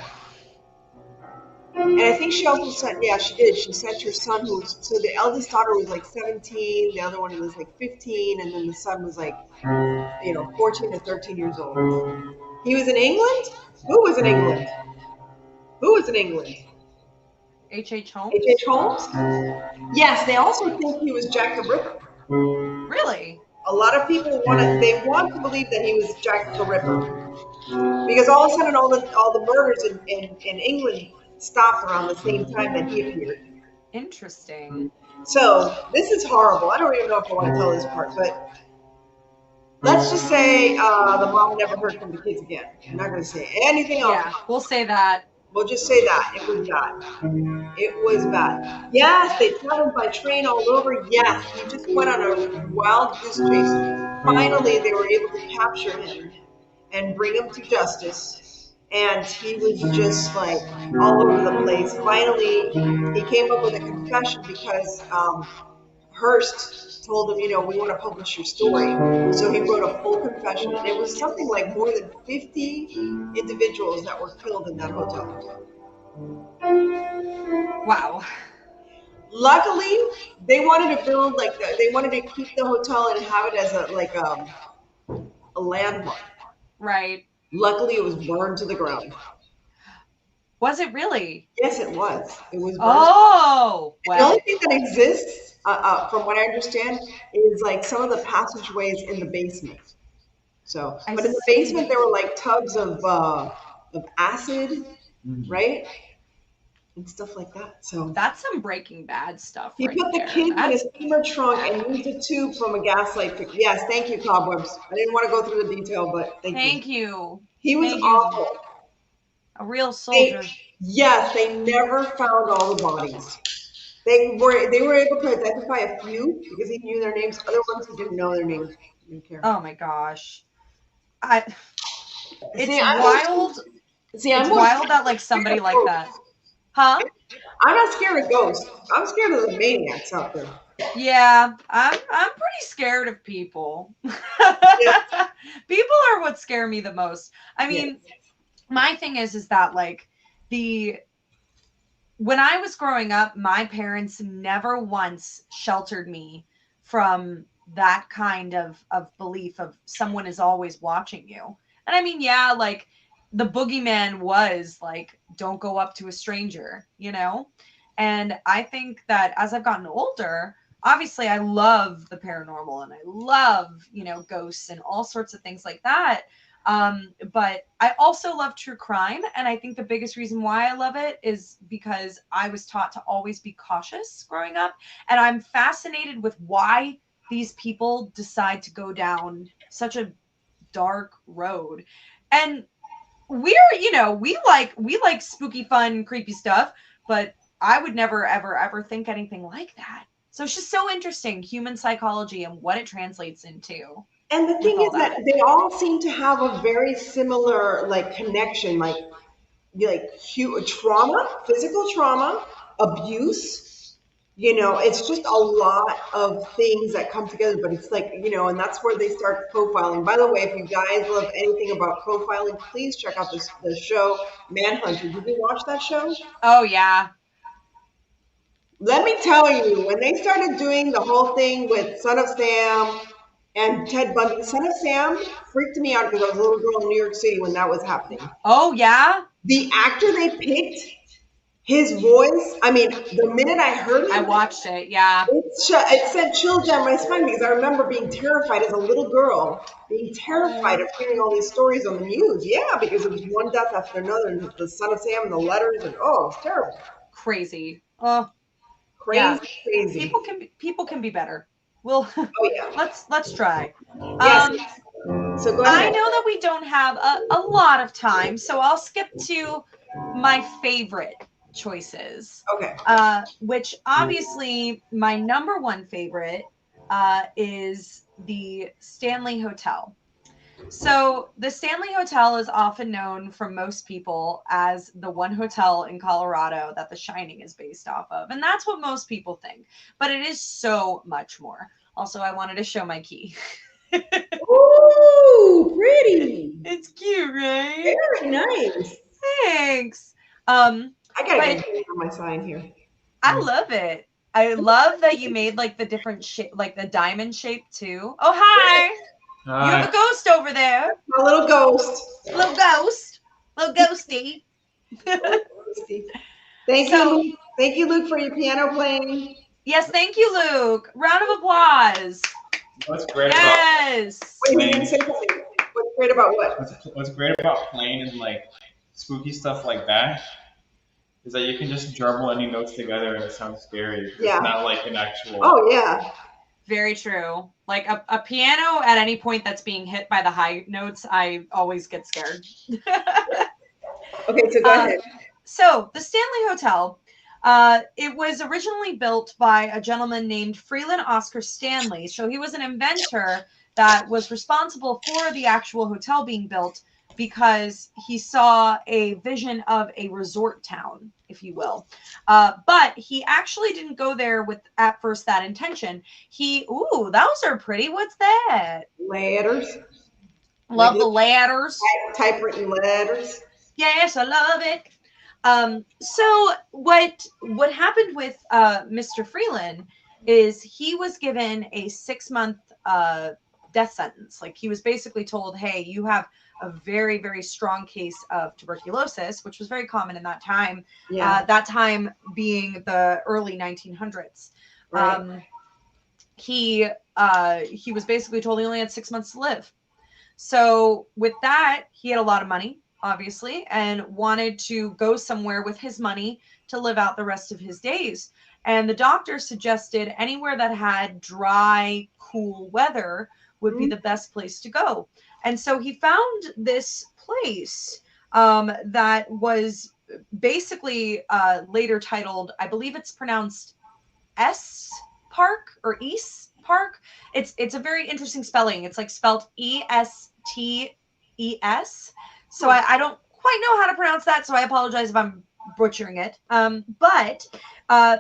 And I think she also sent, yeah, she did. She sent her son so the eldest daughter was like 17, the other one was like 15, and then the son was like, 14 or 13 years old. He was in England? Who was in England? Who was in England? H.H. Holmes? H.H. Holmes? Yes, they also think he was Jack the Ripper. Really? A lot of people want to believe that he was Jack the Ripper. Because all of a sudden all the murders in England stopped around the same time that he appeared. Interesting. So this is horrible. I don't even know if I want to tell this part, but let's just say the mom never heard from the kids again. I'm not going to say anything else. Yeah, we'll say that. We'll just say that. It was bad. It was bad. Yes, they traveled by train all over. Yes, he just went on a wild goose chase. Finally, they were able to capture him and bring him to justice. And he was just like all over the place. Finally, he came up with a confession because Hearst told him, we want to publish your story. So he wrote a full confession. And it was something like more than 50 individuals that were killed in that hotel. Wow. Luckily, they wanted to build they wanted to keep the hotel and have it as a landmark. Right. Luckily, it was burned to the ground. Was it really? Yes, it was. It was burned. Oh, wow. The only thing that exists, from what I understand, is like some of the passageways in the basement. So, but in the basement there were like tubs of acid, right, and stuff like that. So that's some Breaking Bad stuff. He put the kids in a steamer trunk and used a tube from a gaslight. Yes, thank you, Cobwebs. I didn't want to go through the detail, but thank you. He was awful. A real soldier. They never found all the bodies. They were able to identify a few because he knew their names. Other ones he didn't know their names. Didn't care. Oh my gosh. It's wild. It's wild that like somebody like that. Huh? I'm not scared of ghosts. I'm scared of the maniacs out there. Yeah, I'm pretty scared of people. Yeah. People are what scare me the most. I mean, my thing is that like when I was growing up, my parents never once sheltered me from that kind of belief of someone is always watching you. And I mean, yeah, like the boogeyman was like, don't go up to a stranger, And I think that as I've gotten older, obviously I love the paranormal and I love, ghosts and all sorts of things like that. But I also love true crime. And I think the biggest reason why I love it is because I was taught to always be cautious growing up. And I'm fascinated with why these people decide to go down such a dark road. And we like spooky, fun, creepy stuff, but I would never, ever, ever think anything like that. So it's just so interesting, human psychology and what it translates into. And the thing is that they all seem to have a very similar connection, like trauma, physical trauma, abuse. It's just a lot of things that come together, but it's and that's where they start profiling. By the way, if you guys love anything about profiling, please check out the show Manhunter. Did you watch that show? Oh, yeah. Let me tell you, when they started doing the whole thing with Son of Sam and Ted Bundy, Son of Sam freaked me out because I was a little girl in New York City when that was happening. Oh, yeah? The actor they picked, His voice, I mean, the minute I heard I it, watched it. Yeah. it sent chills down my spine because I remember being terrified as a little girl, being terrified of hearing all these stories on the news. Yeah, because it was one death after another, and the Son of Sam and the letters, and oh, it was terrible. Crazy. Oh, Crazy, yeah. crazy. People can be better. Well, Oh, yeah. let's try. Yes. So go I ahead. know that we don't have a lot of time, so I'll skip to my favorite choices. Okay. Which obviously my number one favorite is the Stanley Hotel. So the Stanley Hotel is often known from most people as the one hotel in Colorado that The Shining is based off of. And that's what most people think. But it is so much more. Also, I wanted to show my key. Ooh, pretty. It's cute, right? Very nice. Thanks. I gotta But get my sign here. I love it. I love that you made like the different shape, like the diamond shape too. Oh, hi. You have a ghost over there. A little ghost. Little ghost. Little ghosty. Thank So- you. Thank you, Luke, for your piano playing. Yes, thank you, Luke. Round of applause. What's great Yes. Wait, Playing. you didn't say something. What's great about what? what's great about playing and like spooky stuff like that is that you can just jumble any notes together and it sounds scary. Yeah. It's not like an actual. Oh, yeah. Very true. Like a piano at any point that's being hit by the high notes, I always get scared. Okay, so go ahead. So the Stanley Hotel, it was originally built by a gentleman named Freeland Oscar Stanley. So he was an inventor that was responsible for the actual hotel being built because he saw a vision of a resort town, if you will. But he actually didn't go there with at first that intention. Ooh, those are pretty. What's that? Letters. Love the ladders. Typewritten letters. Yes, I love it. So what happened with Mr. Freeland is he was given a 6-month death sentence. Like he was basically told, hey, you have a very, very strong case of tuberculosis, which was very common in that time. Yeah. That time being the early 1900s. Right. He was basically told he only had 6 months to live. So with that, he had a lot of money, obviously, and wanted to go somewhere with his money to live out the rest of his days. And the doctor suggested anywhere that had dry, cool weather would be the best place to go. And so he found this place that was basically later titled, I believe it's pronounced S Park or East Park. It's a very interesting spelling. It's like spelled ESTES. So I don't quite know how to pronounce that, so I apologize if I'm butchering it. But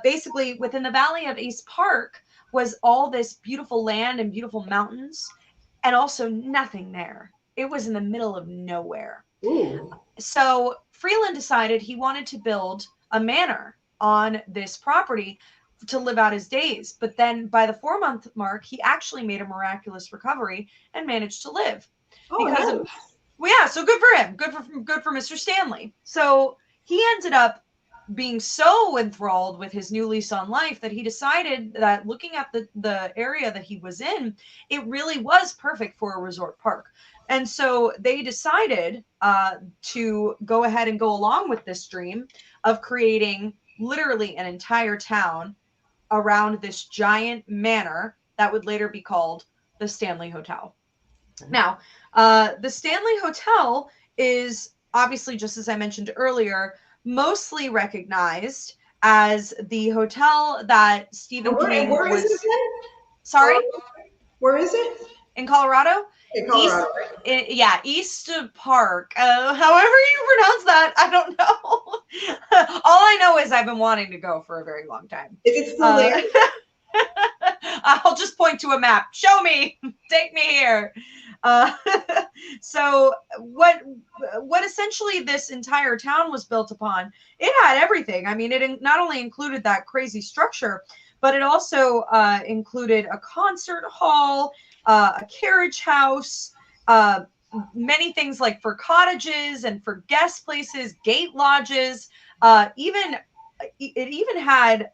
basically, within the valley of East Park was all this beautiful land and beautiful mountains, and also nothing there. It was in the middle of nowhere. Ooh. So Freeland decided he wanted to build a manor on this property to live out his days. But then by the 4-month mark, he actually made a miraculous recovery and managed to live. Oh, because nice. of, well, yeah, so good for him. Good for Mr. Stanley. So he ended up being so enthralled with his new lease on life that he decided that looking at the area that he was in, it really was perfect for a resort park. And so they decided to go ahead and go along with this dream of creating literally an entire town around this giant manor that would later be called the Stanley Hotel. Now, the Stanley Hotel is obviously, just as I mentioned earlier, mostly recognized as the hotel that Stephen King Where was. is it again? Sorry, Where is it? in Colorado. In Colorado. East Park. However you pronounce that, I don't know. All I know is I've been wanting to go for a very long time. Is it still there? I'll just point to a map. Show me. Take me here. So what essentially this entire town was built upon, it had everything. I mean, it not only included that crazy structure, but it also included a concert hall, a carriage house, many things like for cottages and for guest places, gate lodges, even it even had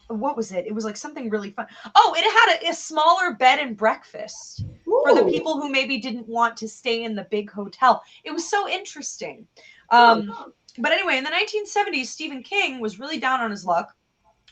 what was it? It was like something really fun. Oh, it had a smaller bed and breakfast for the people who maybe didn't want to stay in the big hotel. It was so interesting. But anyway, in the 1970s, Stephen King was really down on his luck.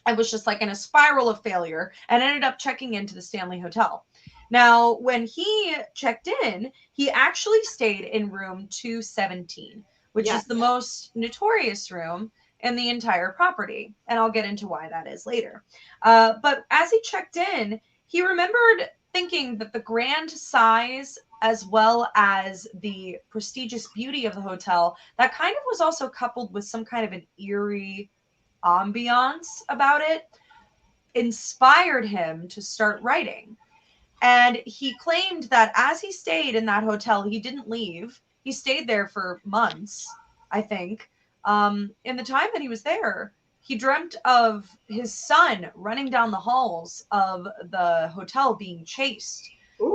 I was just like in a spiral of failure and ended up checking into the Stanley Hotel. Now, when he checked in, he actually stayed in room 217, which is the most notorious room in the entire property. And I'll get into why that is later. But as he checked in, he remembered thinking that the grand size as well as the prestigious beauty of the hotel, that kind of was also coupled with some kind of an eerie ambiance about it, inspired him to start writing. And he claimed that as he stayed in that hotel, he didn't leave. He stayed there for months, I think. In the time that he was there, he dreamt of his son running down the halls of the hotel being chased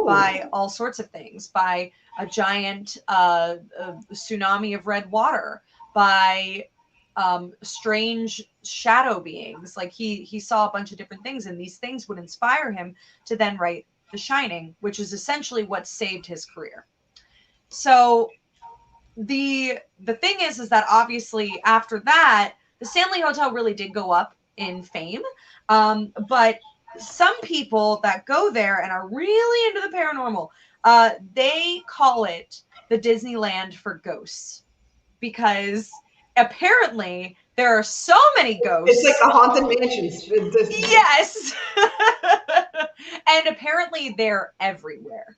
by all sorts of things, by a giant tsunami of red water, by strange shadow beings. Like he saw a bunch of different things, and these things would inspire him to then write The Shining, which is essentially what saved his career. So the thing is that obviously after that, the Stanley Hotel really did go up in fame. But some people that go there and are really into the paranormal, they call it the Disneyland for ghosts, because apparently there are so many ghosts. It's like the haunted mansions. Yes. And apparently they're everywhere.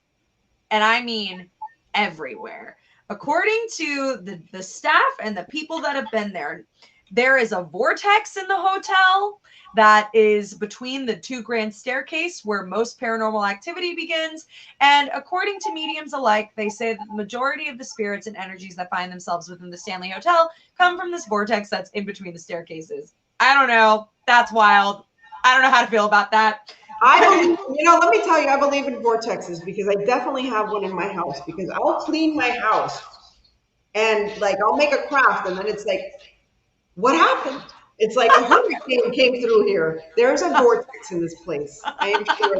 And I mean everywhere. According to the staff and the people that have been there, there is a vortex in the hotel that is between the two grand staircase where most paranormal activity begins. And according to mediums alike, they say that the majority of the spirits and energies that find themselves within the Stanley Hotel come from this vortex that's in between the staircases. I don't know. That's wild. I don't know how to feel about that. I believe, let me tell you, I believe in vortexes because I definitely have one in my house, because I'll clean my house and like I'll make a craft and then it's like, what happened? It's like a hurricane came through here. There's a vortex in this place. I am sure.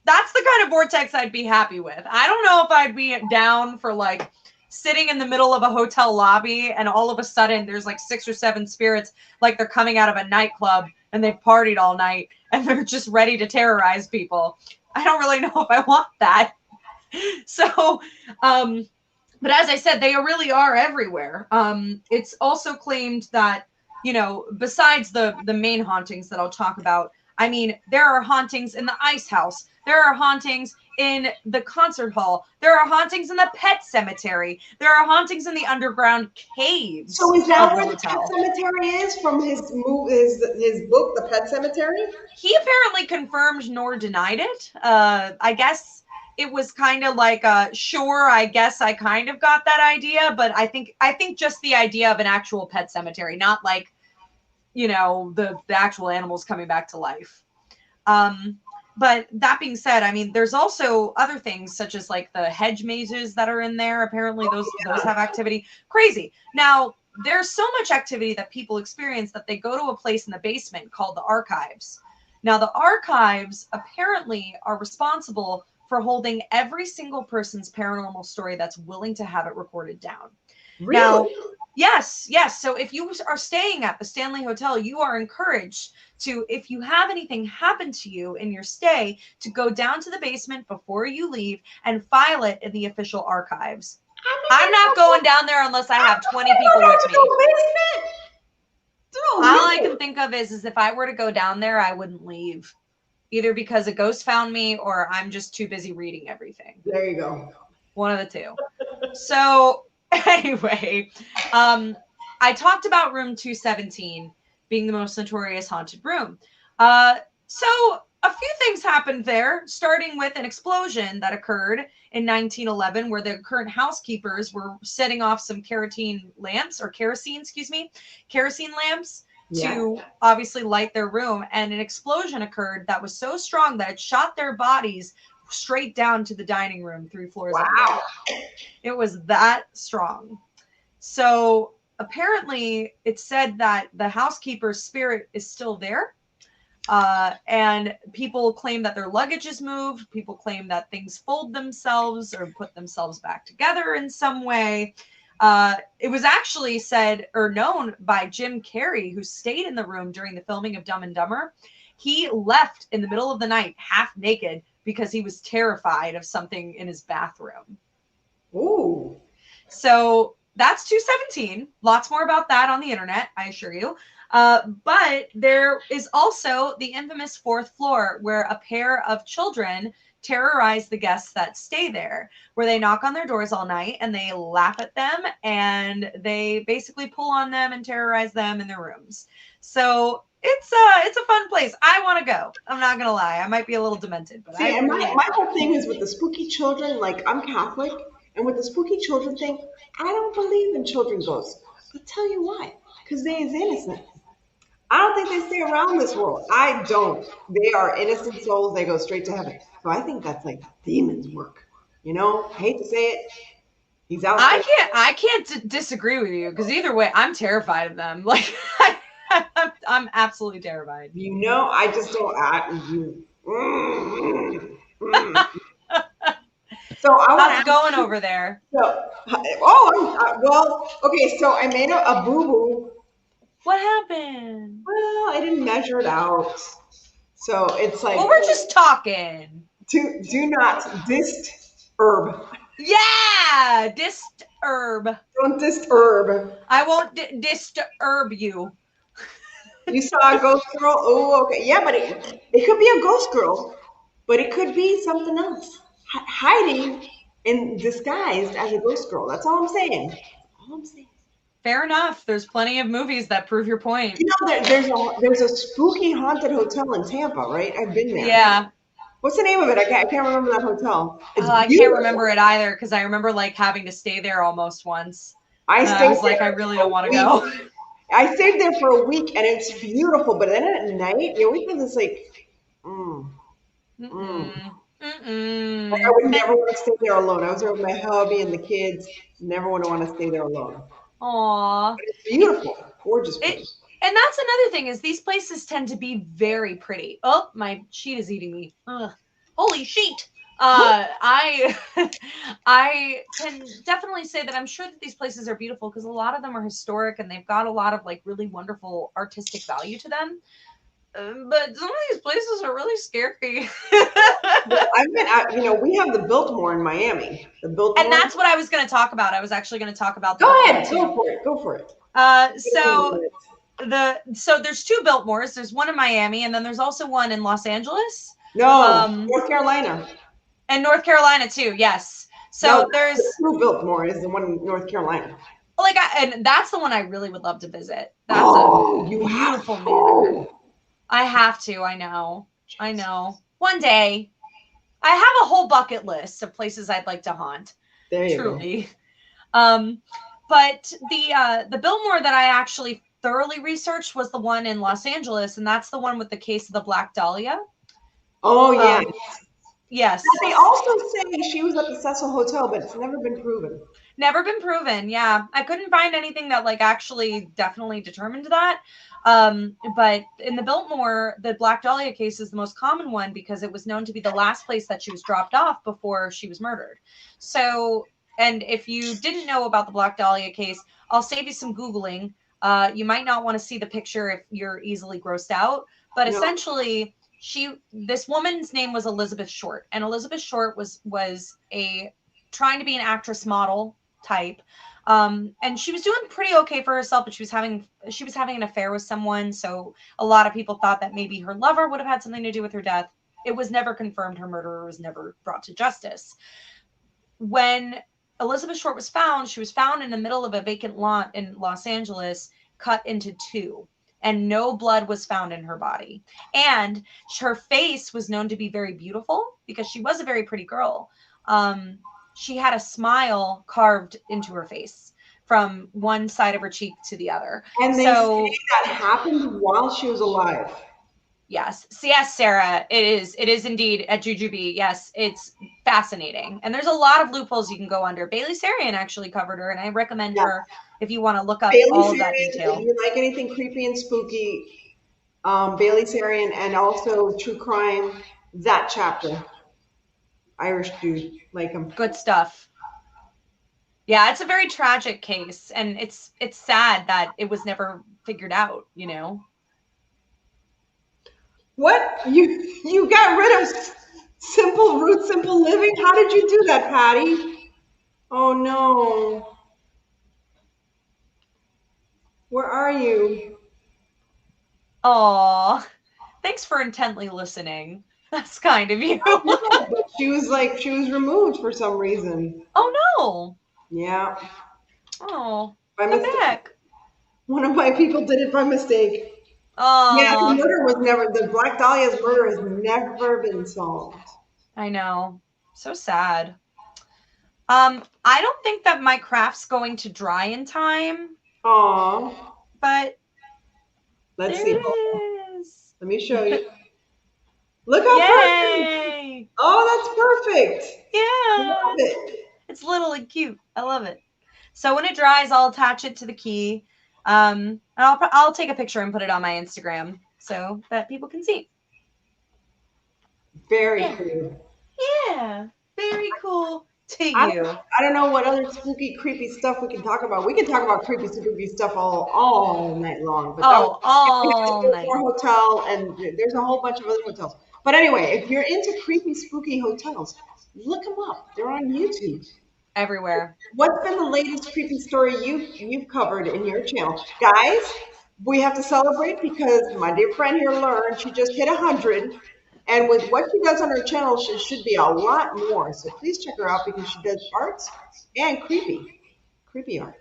That's the kind of vortex I'd be happy with. I don't know if I'd be down for like sitting in the middle of a hotel lobby and all of a sudden there's like 6 or 7 spirits, like they're coming out of a nightclub and they've partied all night and they're just ready to terrorize people. I don't really know if I want that. So, but as I said, they really are everywhere. It's also claimed that, besides the main hauntings that I'll talk about, I mean, there are hauntings in the ice house. There are hauntings in the concert hall. There are hauntings in the pet cemetery. There are hauntings in the underground caves. So is that where the pet cemetery is from his book, The Pet Cemetery? He apparently confirmed nor denied it. I guess it was kind of like, sure, I guess I kind of got that idea, but I think just the idea of an actual pet cemetery, not like, the actual animals coming back to life. But that being said, I mean, there's also other things such as like the hedge mazes that are in there. Apparently those have activity. Crazy. Now, there's so much activity that people experience that they go to a place in the basement called the archives. Now, the archives apparently are responsible for holding every single person's paranormal story that's willing to have it recorded down. Really? Now, yes. So if you are staying at the Stanley Hotel, you are encouraged to, if you have anything happen to you in your stay, to go down to the basement before you leave and file it in the official archives. I'm not going down there unless I have 20 people with me. All I can think of is if I were to go down there, I wouldn't leave. Either because a ghost found me or I'm just too busy reading everything. There you go. One of the two. So anyway, I talked about room 217 being the most notorious haunted room. So a few things happened there, starting with an explosion that occurred in 1911 where the current housekeepers were setting off some kerosene lamps to obviously light their room. And an explosion occurred that was so strong that it shot their bodies straight down to the dining room 3 floors. Wow. It was that strong. So apparently it's said that the housekeeper's spirit is still there. And people claim that their luggage is moved. People claim that things fold themselves or put themselves back together in some way. It was actually said or known by Jim Carrey, who stayed in the room during the filming of Dumb and Dumber. He left in the middle of the night, half naked, because he was terrified of something in his bathroom. Ooh. So that's 217. Lots more about that on the internet, I assure you. But there is also the infamous fourth floor, where a pair of children terrorize the guests that stay there, where they knock on their doors all night and they laugh at them and they basically pull on them and terrorize them in their rooms. So it's a fun place. I want to go. I'm not gonna lie. I might be a little demented, but See, and my whole thing is with the spooky children. Like, I'm Catholic, and with the spooky children thing, I don't believe in children ghosts. I'll tell you why. Because they is innocent. I don't think they stay around this world. I don't. They are innocent souls. They go straight to heaven. So I think that's like demons work. You know, hate to say it. He's out there. I can't disagree with you, because either way, I'm terrified of them. Like, I'm absolutely terrified. You know, I just don't. So I want How's it going over there? So, okay. So I made a boo boo. What happened? Well, I didn't measure it out. So it's like. Well, we're just talking. Do not disturb. Yeah, disturb. Don't disturb. I won't disturb you. You saw a ghost girl? Oh, okay. Yeah, but it could be a ghost girl, but it could be something else. Hiding and disguised as a ghost girl. That's all I'm saying. All I'm saying. Fair enough. There's plenty of movies that prove your point. You know, there's a spooky haunted hotel in Tampa, right? I've been there. Yeah. What's the name of it? I can't remember that hotel. I can't remember it either, because I remember like having to stay there almost once. I was like, I really don't want to go. I stayed there for a week, and it's beautiful. But then at night, you always have this like, Like, I would never want to stay there alone. I was there with my hubby and the kids. Never would want to stay there alone. Aww. But it's beautiful, gorgeous place. And that's another thing, is these places tend to be very pretty. Oh, my sheet is eating me. Ugh. Holy sheet. I can definitely say that I'm sure that these places are beautiful, because a lot of them are historic and they've got a lot of like really wonderful artistic value to them. But some of these places are really scary. I've been, we have the Biltmore in Miami. The Biltmore. And that's what I was going to talk about. I was actually going to talk about. Go ahead, go for it. So there's two Biltmores. There's one in Miami, and then there's also one in Los Angeles. No, North Carolina. And North Carolina too. Yes. So there's the true Biltmore is the one in North Carolina. Like, and that's the one I really would love to visit. That's a beautiful manor. I have to. I know. One day, I have a whole bucket list of places I'd like to haunt. There you truly. Go. But the Biltmore that I actually thoroughly researched was the one in Los Angeles, and that's the one with the case of the Black Dahlia. Oh yeah. Yes. They also say she was at the Cecil Hotel, but it's never been proven. Never been proven. Yeah, I couldn't find anything that like actually definitely determined that. But in the Biltmore, the Black Dahlia case is the most common one, because it was known to be the last place that she was dropped off before she was murdered. So, and if you didn't know about the Black Dahlia case, I'll save you some Googling. You might not want to see the picture if you're easily grossed out, but essentially this woman's name was Elizabeth Short, and Elizabeth Short was trying to be an actress model type. And she was doing pretty okay for herself, but she was having an affair with someone. So a lot of people thought that maybe her lover would have had something to do with her death. It was never confirmed. Her murderer was never brought to justice. When Elizabeth Short was found, she was found in the middle of a vacant lot in Los Angeles, cut into two, and no blood was found in her body. And her face was known to be very beautiful, because she was a very pretty girl. She had a smile carved into her face from one side of her cheek to the other. And they say that happened while she was alive. Yes. So yes, Sarah, it is indeed at Jujubee. Yes, it's fascinating. And there's a lot of loopholes you can go under. Bailey Sarian actually covered her, and I recommend her if you want to look up Bailey all of that Sarian, detail. if you like anything creepy and spooky, Bailey Sarian, and also true crime, that chapter. Irish dude, like him. Good stuff. Yeah, it's a very tragic case, and it's sad that it was never figured out, you know. What? You got rid of simple root, simple living? How did you do that, Patty? Oh no. Where are you? Aw, thanks for intently listening. That's kind of you. She was removed for some reason. Oh no. Yeah. Oh, By come mistake. back. One of my people did it by mistake. Yeah, the Oh, murder was never, the Black Dahlia's murder has never been solved. I know. So sad. I don't think that my craft's going to dry in time, Aw. but Let's there see. it is. Let me show you. Look how perfect. Yay! Oh, that's perfect. Yeah, Love it. it's little and cute. I love it. So when it dries, I'll attach it to the key. And I'll take a picture and put it on my Instagram so that people can see. Very Yeah. cool. Yeah, very cool to I you. don't know what other spooky, creepy stuff we can talk about. We can talk about creepy, spooky stuff all night long. But that Oh, was, all we have night. to go to our hotel, and there's a whole bunch of other hotels. But anyway, if you're into creepy, spooky hotels, look them up. They're on YouTube. Everywhere. What's been the latest creepy story you've covered in your channel, guys? We have to celebrate because my dear friend here, Learn, she just hit 100, and with what she does on her channel, she should be a lot more. So please check her out because she does arts and creepy art.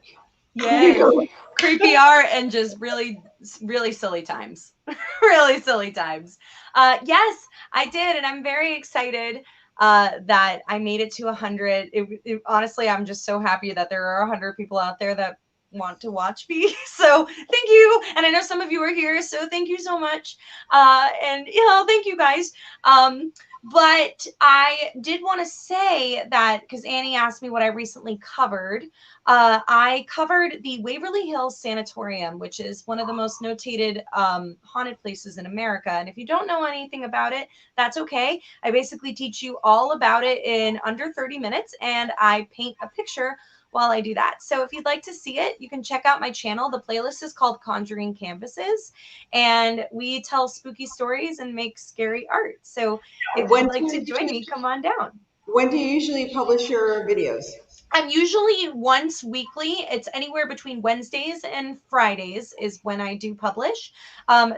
Yes. Creepy art and just really, really silly times. Really silly times. Yes, I did, and I'm very excited that I made it to 100. Honestly, I'm just so happy that there are 100 people out there that want to watch me. So thank you. And I know some of you are here, so thank you so much. And thank you guys. But I did want to say that because Annie asked me what I recently covered. I covered the Waverly Hills Sanatorium, which is one of the most notated haunted places in America. And if you don't know anything about it, that's okay. I basically teach you all about it in under 30 minutes, and I paint a picture while I do that. So if you'd like to see it, you can check out my channel. The playlist is called Conjuring Canvases, and we tell spooky stories and make scary art. So if you'd like to join me, come on down. When do you usually publish your videos? I'm usually once weekly. It's anywhere between Wednesdays and Fridays is when I do publish.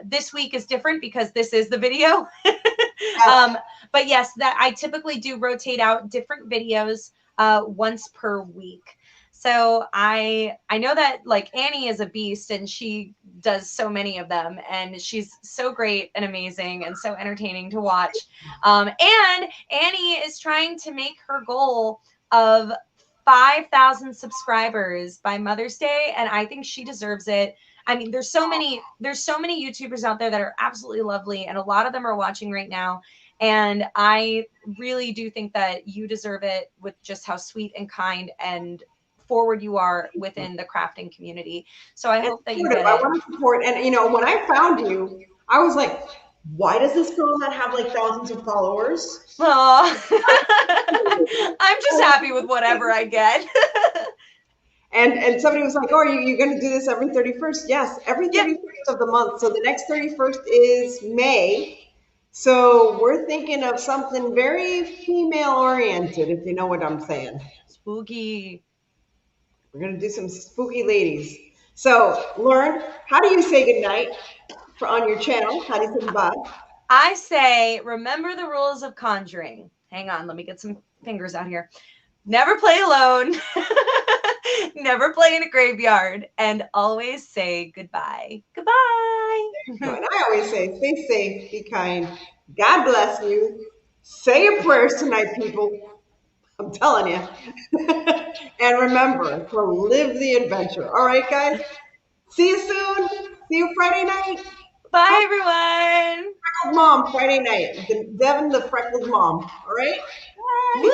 This week is different because this is the video. But yes, that I typically do rotate out different videos once per week. So I know that like Annie is a beast and she does so many of them, and she's so great and amazing and so entertaining to watch. And Annie is trying to make her goal of 5,000 subscribers by Mother's Day, and I think she deserves it. I mean, there's so many YouTubers out there that are absolutely lovely, and a lot of them are watching right now. And I really do think that you deserve it with just how sweet and kind and forward you are within the crafting community. So I hope that you get it. I want to support. And when I found you, I was like, why does this girl not have like thousands of followers? I'm just happy with whatever I get. And somebody was like, oh, are you going to do this every 31st? Yes, every 31st of the month. So the next 31st is May. So we're thinking of something very female oriented, if you know what I'm saying. Spooky. We're going to do some spooky ladies. So, Learn, how do you say goodnight on your channel? How do you say goodbye? I say, remember the rules of conjuring. Hang on, let me get some fingers out here. Never play alone. Never play in a graveyard. And always say goodbye. Goodbye. And I always say, stay safe, be kind. God bless you. Say your prayers tonight, people. I'm telling you. And remember to live the adventure. All right, guys? See you soon. See you Friday night. Bye, everyone. Freckled Mom, Friday night. Devin, the Freckled Mom. All right? Bye. Woo!